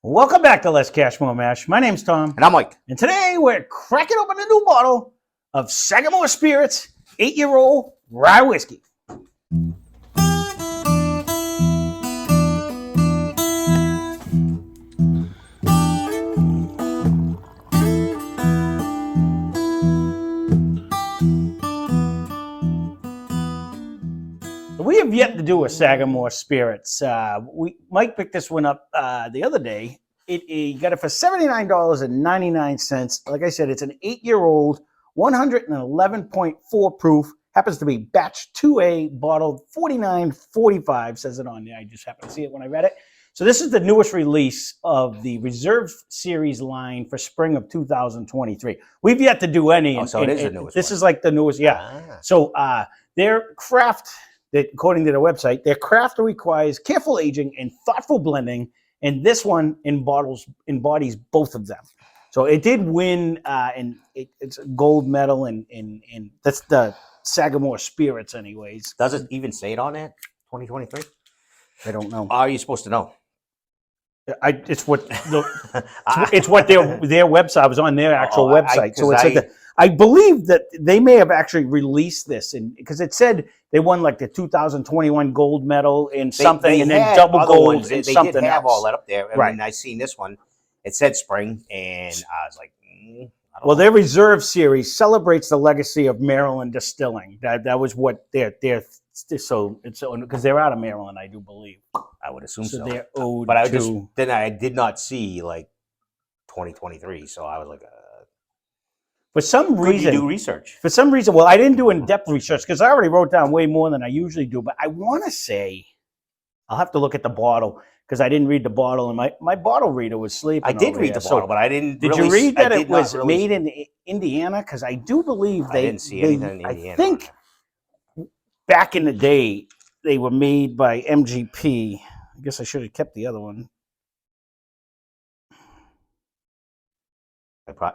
Welcome back to Less Cash, More Mash. My name's Tom. And I'm Mike. And today we're cracking open a new bottle of Sagamore Spirits 8-year-old rye whiskey. We have yet to do a Sagamore Spirits. Mike picked this one up the other day. He got it for $79.99. Like I said, it's an 8-year-old, 111.4 proof. Happens to be batch 2A, bottled 49.45. Says it on there. I just happened to see it when I read it. So this is the newest release of the Reserve Series line for spring of 2023. We've yet to do any. So it is the newest. This is like the newest, yeah. So their craft. That, according to their website, their craft requires careful aging and thoughtful blending, and this one embodies both of them. So it did win, and it's a gold medal, and that's the Sagamore Spirits, anyways. Does it even say it on it? 2023? I don't know. How are you supposed to know? It's what it's what their website. I was on their actual website, so it's like I believe that they may have actually released this, because it said they won like the 2021 gold medal in something, and then double gold in something else. They did have all that up there. Right. And I seen this one. It said spring, and I was like, I don't know. Their Reserve Series celebrates the legacy of Maryland distilling. That was what their so it's because they're out of Maryland, I do believe. I would assume so. They're owed but I to. I did not see like 2023, so I was like. For some reason, you do research. For some reason, well, I didn't do in-depth research because I already wrote down way more than I usually do. But I want to say, I'll have to look at the bottle because I didn't read the bottle, and my bottle reader was sleeping. I did read the bottle, but I didn't. Did you read that it was made in Indiana? Because I do believe I didn't see anything in Indiana. I think back in the day they were made by MGP. I guess I should have kept the other one.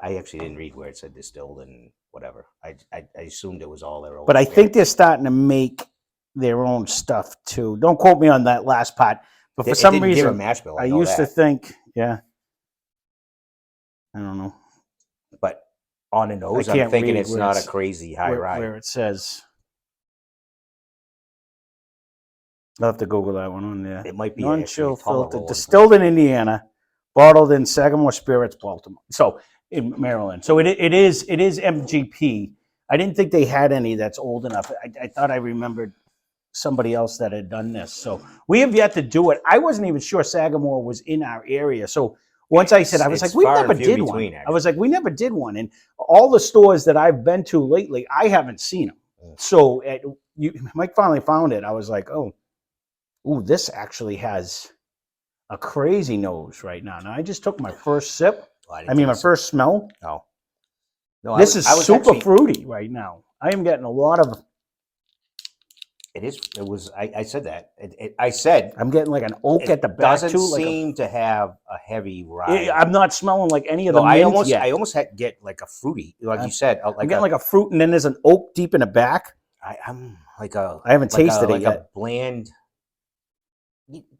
I actually didn't read where it said distilled and whatever. I assumed it was all their own. But I think they're starting to make their own stuff too. Don't quote me on that last part. But for some reason, give a mash bill, I used to think, yeah. I don't know. But on the nose, I'm thinking it's not a crazy high rye. Where it says. I'll have to Google that one on there. It might be non-chill filtered, distilled in Indiana, bottled in Sagamore Spirits, Baltimore. So in Maryland. So it is MGP. I didn't think they had any that's old enough. I thought I remembered somebody else that had done this. So we have yet to do it. I wasn't even sure Sagamore was in our area. So once I said, I was like, we never did one. Actually. I was like, we never did one. And all the stores that I've been to lately, I haven't seen them. So Mike finally found it. I was like, ooh, this actually has a crazy nose right now. Now I just took my first sip. My first smell. No, this is super fruity right now. I am getting a lot of. It is. It was. I said that. I said I'm getting like an oak at the back too. Doesn't seem to have a heavy rye. I'm not smelling like any of the. I almost get like a fruity, like you said. I'm getting like a fruit, and then there's an oak deep in the back. I'm like a. I haven't tasted it yet. A bland.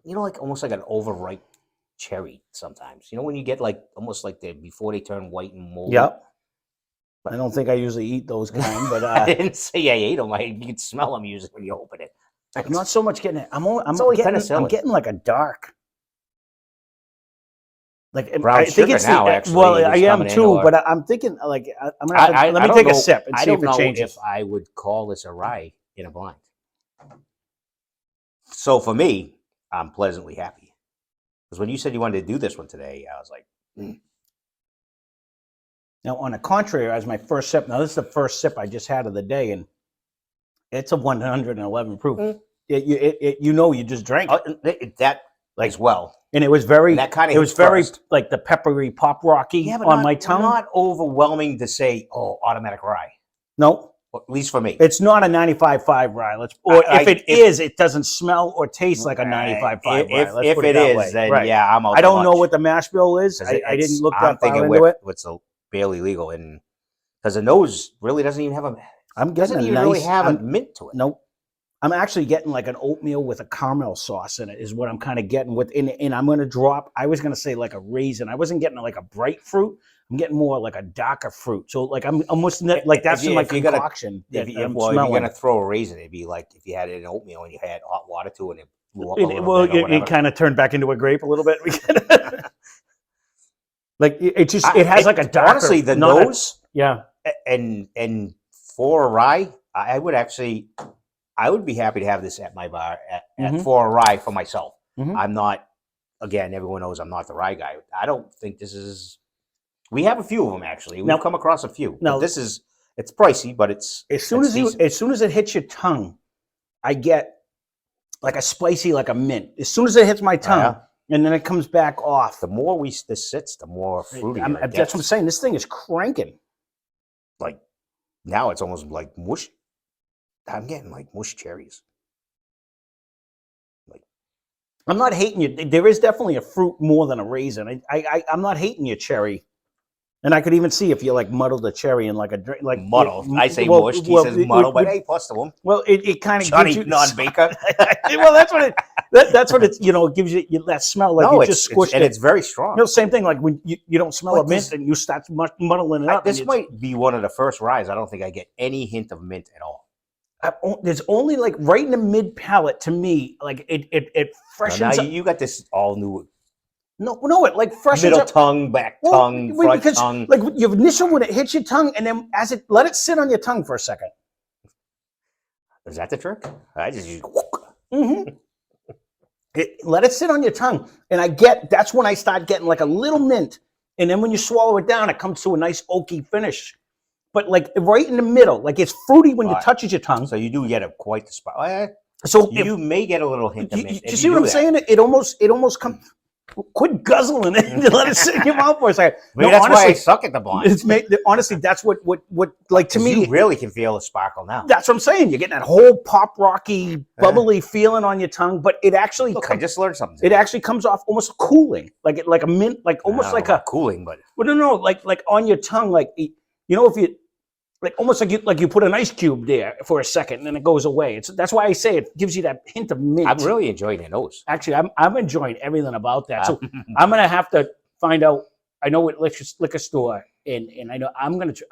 Like almost like an overripe cherry sometimes. When you get like almost like before they turn white and moldy. Yep. I don't think I usually eat those kind, but I didn't say I ate them. You can smell them usually when you open it. I'm not so much getting it. I'm getting like a dark. Like brown I think it's now. Actually, well, I am too, but I'm thinking like I'm gonna let me take a sip and see if it changes. If I would call this a rye in a blind. So for me, I'm pleasantly happy. Because when you said you wanted to do this one today, I was like, Now, on the contrary, as my first sip, now this is the first sip I just had of the day, and it's a 111 proof. You just drank it. That as well. And it was very, very like the peppery pop rocky on my tongue. Not overwhelming to say, automatic rye. No. At least for me. It's not a 95.5 rye. If it is, it doesn't smell or taste like a 95.5 rye. If it is, then right. Yeah, I'm out. I don't know what the mash bill is. I didn't look that far into it. What's barely legal, and because the nose really doesn't even have a. I'm getting doesn't even really have a mint to it. Nope. I'm actually getting like an oatmeal with a caramel sauce in it is what I'm kind of getting with. And I'm going to drop, I was going to say like a raisin. I wasn't getting like a bright fruit. I'm getting more like a darker fruit. So like I'm almost like that's in my concoction. If you're smelling. going to throw a raisin, it'd be like if you had it in oatmeal and you had hot water to it and it blew up a little bit or whatever. It kind of turned back into a grape a little bit. Like it has like a darker. Honestly, the nose. Yeah. And for a rye, I would be happy to have this at my bar for a rye for myself. Mm-hmm. I'm not, again, everyone knows I'm not the rye guy. I don't think this is, we have a few of them actually. We've come across a few. No, it's pricey, but it's as soon as it hits your tongue, I get like a spicy, like a mint. As soon as it hits my tongue, and then it comes back off. The more this sits, the more fruity it gets. That's what I'm saying. This thing is cranking. Like now it's almost like mush. I'm getting like mush cherries. Like I'm not hating you. There is definitely a fruit more than a raisin. I'm not hating your cherry. And I could even see if you like muddled a cherry in like a drink, like muddle. I say mushed. He says muddle, but hey, plus to him. Well, it kind of Johnny gives you non-baker. Well, that's what it's. It gives you that smell like you just squished it, and it's very strong. Same thing like when you don't smell a mint and you start muddling it up. This might be one of the first ryes. I don't think I get any hint of mint at all. There's only like right in the mid palate to me, like it freshens up. You got this all new. No, it like freshens middle up. tongue, back tongue, front tongue. Like your initial when it hits your tongue, and then let it sit on your tongue for a second. Is that the trick? I just use. Let it sit on your tongue, and that's when I start getting like a little mint, and then when you swallow it down, it comes to a nice oaky finish. But like right in the middle, like it's fruity when it touches your tongue. So you do get quite the spot. So you may get a little hint of mint. You see what I'm saying? It almost comes. Quit guzzling it and let it sit in your mouth for a second. No, that's honestly, why I suck at the blind. Honestly, that's what like to me. You really can feel the sparkle now. That's what I'm saying. You're getting that whole pop rocky, bubbly feeling on your tongue, but it actually. I just learned something. It actually comes off almost cooling, like a mint, like almost like a cooling, but. Well, no, like on your tongue, like if you. Like almost like you put an ice cube there for a second and then it goes away. That's why I say it gives you that hint of mint. I'm really enjoying your nose. Actually, I'm enjoying everything about that. So I'm gonna have to find out. I know what liquor store, and I know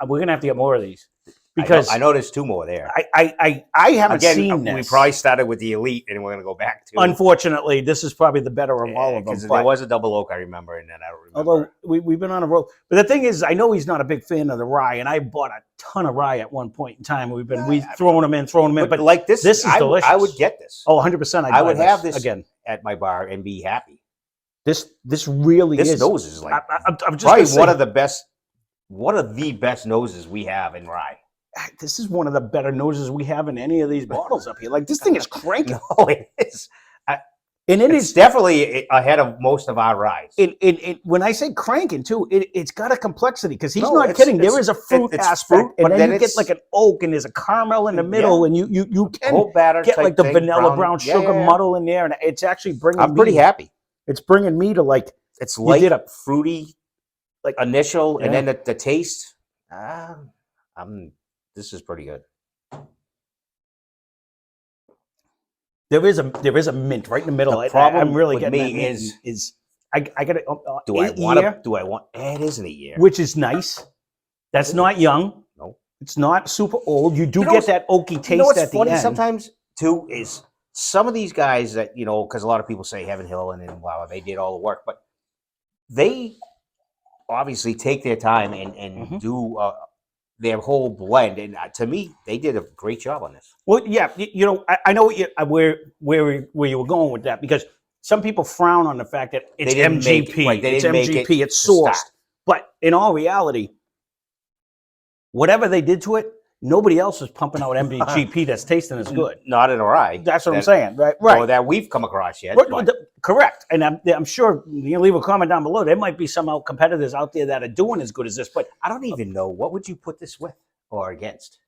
we're gonna have to get more of these because I know there's two more there. I haven't seen this. We probably started with the Elite, and we're gonna go back to. Unfortunately, this is probably the better of all of them. There was a double oak, I remember, and then I don't remember. Although we've been on a roll, but the thing is, I know he's not a big fan of the rye, and I bought a ton of rye at one point in time. We've been throwing them in, but like this is delicious. I would get this. Oh, 100%. I would have this again at my bar and be happy. This really is. This nose is like I'm just probably one of the best noses we have in rye. This is one of the better noses we have in any of these bottles up here. Like this thing is cranking. No, it is. And it's definitely ahead of most of our ryes. When I say cranking too, it's got a complexity because he's not kidding. There is a fruit aspect, and then you get like an oak, and there's a caramel in the middle, and you can get like the vanilla brown sugar muddle in there, and it's actually bringing. I'm pretty happy. It's bringing me to like it's light, fruity, like initial, and then the taste. This is pretty good. There is a mint right in the middle. The problem I'm really with getting me is I got it. Do I want? It isn't a year, which is nice. That's not young. No, it's not super old. You do get that oaky taste at the end. Sometimes too is some of these guys that because a lot of people say Heaven Hill and wow, they did all the work, but they obviously take their time and do. Their whole blend, and to me, they did a great job on this. Well, yeah, I know where you were going with that because some people frown on the fact that it's MGP, it's MGP, it's sourced. But in all reality, whatever they did to it, nobody else is pumping out MGP that's tasting as good. Not in a rye. That's what I'm saying, right? Or that we've come across yet. Correct, and I'm sure you leave a comment down below. There might be some competitors out there that are doing as good as this, but I don't even know what would you put this with or against.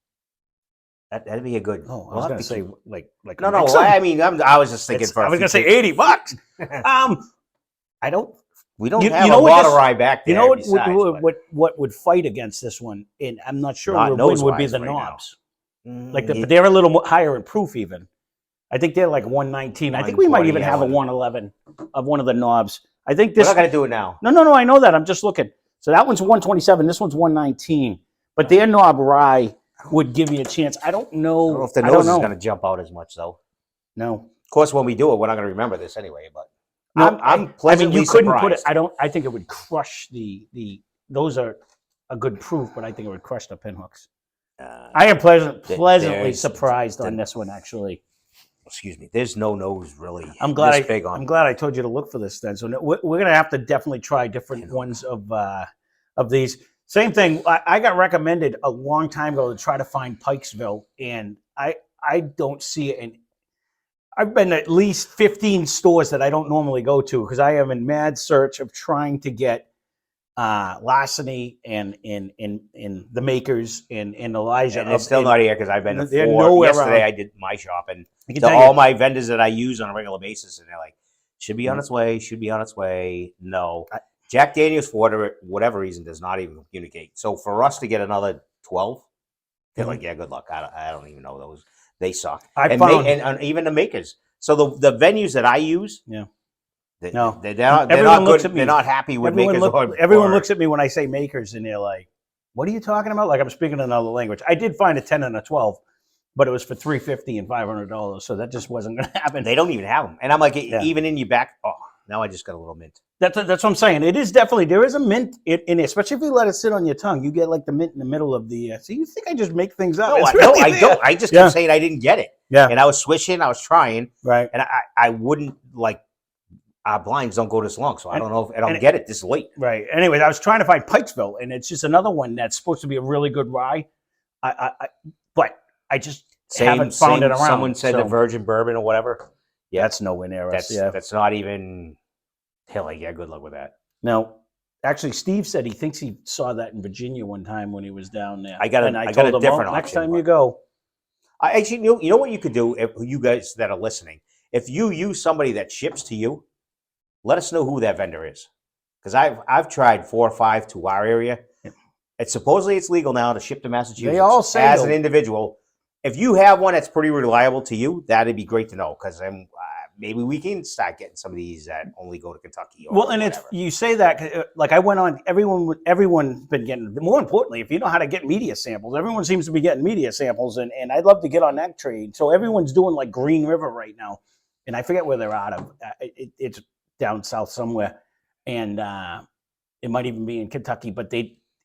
That'd be a good. Oh, I was going to say like no. I mean, I was just thinking. I was going to say $80. I don't. We don't have a lot of rye back there. What would fight against this one? And I'm not sure what would be the knobs. Right but they're a little more higher in proof even. I think they're like 119. I think we might even have a 111 of one of the knobs. I think We're this. not going to do it now. No. I know that. I'm just looking. So that one's 127. This one's 119. But their knob rye would give you a chance. I don't know. I don't know if the nose is going to jump out as much, though. No. Of course, when we do it, we're not going to remember this anyway. But No, I'm pleasantly you couldn't surprised. put it. I think it would crush the. Those are a good proof, but I think it would crush the pinhooks. I am pleasantly surprised on this one, actually. Excuse me. There's no nose really. I'm glad. This big on. I'm glad I told you to look for this then. So we're going to have to definitely try different ones of these. Same thing. I got recommended a long time ago to try to find Pikesville, and I don't see it in. I've been at least 15 stores that I don't normally go to because I am in mad search of trying to get Larceny and the Makers and Elijah. And it's still not here because I've been to they're 4. nowhere Yesterday around. I did my shopping I can to tell all you- my vendors that I use on a regular basis, and they're like, should be on its way, should be on its way. No. Jack Daniels, for whatever reason, does not even communicate. So for us to get another 12, they're like, yeah, good luck. I don't even know those. They suck. And even the Makers. So the venues that I use, Yeah. they're No. not Everyone good. looks at me. They're not happy with Everyone, Makers. everyone looks at me when I say Makers, and they're like, "What are you talking about?" Like I'm speaking another language. I did find a 10 and a 12, but it was for $350 and $500, so that just wasn't going to happen. They don't even have them. And I'm like, even in your back, now I just got a little mint. That's what I'm saying. It is definitely, there is a mint in it, especially if you let it sit on your tongue. You get like the mint in the middle of the. So you think I just make things up? No, It's I don't. I just kept saying I didn't get it. Yeah. And I was swishing, I was trying. Right. And I wouldn't like. Our blinds don't go this long, so I don't know if I don't get it this late. Right. Anyways, I was trying to find Pikesville, and it's just another one that's supposed to be a really good rye. But I just haven't found it around. Someone said the Virgin Bourbon or whatever. Yeah, that's nowhere near us. That's not even. Hell, yeah, good luck with that. Now, actually, Steve said he thinks he saw that in Virginia one time when he was down there. I got a different option. Next time you go. I actually, you know what you could do, if you guys that are listening, if you use somebody that ships to you, let us know who that vendor is, because I've tried 4 or 5 to our area. It's supposedly it's legal now to ship to Massachusetts. They all say as an individual. If you have one that's pretty reliable to you, that'd be great to know, because maybe we can start getting some of these that only go to Kentucky. Or well, and whatever. you say that like I went on. Everyone's been getting. More importantly, if you know how to get media samples, everyone seems to be getting media samples, and I'd love to get on that trade. So everyone's doing like Green River right now, and I forget where they're out of. It's down south somewhere, and it might even be in Kentucky, but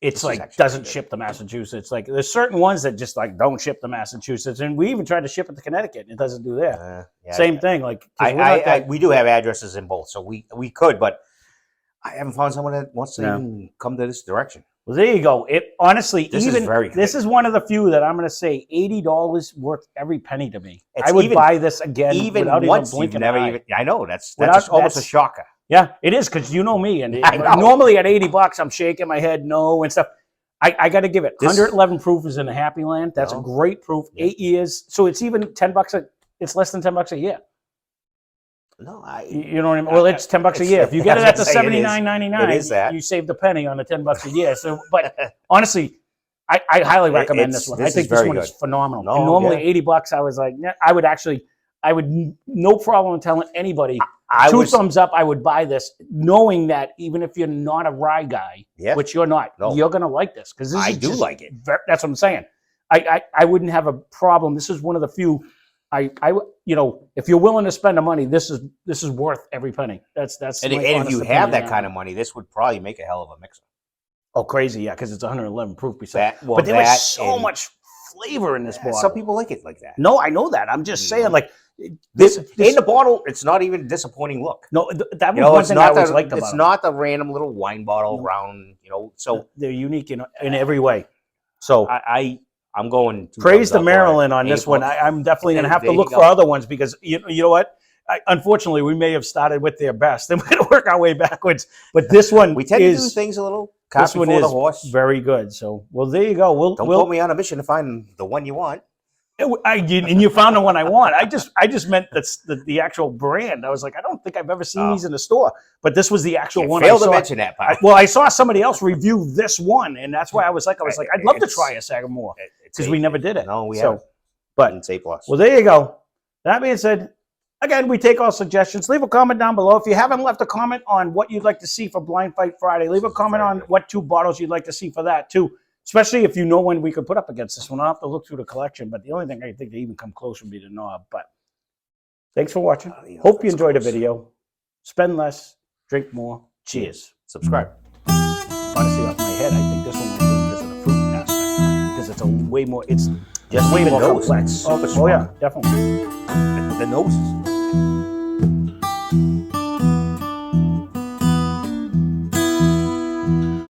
it's like doesn't ship to Massachusetts. Like there's certain ones that just like don't ship to Massachusetts, and we even tried to ship it to Connecticut, and it doesn't do that. Same thing. Like we do have addresses in both, so we could, but I haven't found someone that wants to even come to this direction. Well, there you go. It honestly, this is very good. This is one of the few that I'm going to say $80 worth every penny to me. It's I would buy this again even without once. even blinking. Never even. I know that's just almost a shocker. Yeah, it is, because you know me, and normally at $80, I'm shaking my head no and stuff. I got to give it 111 proof is in the Happy Land. That's a great proof. 8 years, so it's even $10. It's less than $10 a year. No, you know what I mean. Well, it's $10 a year. If you get it at the $79.99, you saved a penny on the $10 a year. So, but honestly, I highly recommend this one. I think this one is phenomenal. No, and normally $80, I was like, I would no problem telling anybody. Two thumbs up. I would buy this, knowing that even if you're not a rye guy, which you're not, you're gonna like this, because I do like it. That's what I'm saying. I wouldn't have a problem. This is one of the few. If you're willing to spend the money, this is worth every penny. That's. And if you have that kind of money, this would probably make a hell of a mixer. Oh, crazy! Yeah, because it's 111 proof. Besides, but there was so much flavor in this bottle. Some people like it like that. No, I know that. I'm just saying, like. This in the bottle, it's not even a disappointing look. No, that was one thing I always liked about it. It's not the random little wine bottle round, So they're unique in every way. So I'm going to praise to Maryland on this one. I'm definitely going to have to look for other ones, because you know what? Unfortunately, we may have started with their best, and we're going to work our way backwards. But this one, we tend to do things a little. This one is very good. So, well, there you go. Don't put me on a mission to find the one you want. And you found the one I want. I just meant the actual brand. I was like, I don't think I've ever seen these in the store, but this was the actual one. Failed to mention that part. I saw somebody else review this one, and that's why I was like, I'd love to try a Sagamore, because we never did it. No, we haven't. But it's A+. Well, there you go. That being said, again, we take all suggestions. Leave a comment down below. If you haven't left a comment on what you'd like to see for Blind Fight Friday, leave a comment on what 2 bottles you'd like to see for that too. Especially if you know when we could put up against this one. I'll have to look through the collection, but the only thing I think they even come close would be the knob. But thanks for watching. Hope you enjoyed the video. Spend less, drink more. Cheers. Subscribe. Honestly, off my head, I think this one will win because of the fruit aspect. Because it's a way more, it's Just way even more nose. complex. Super Oh strong. yeah, definitely. The nose is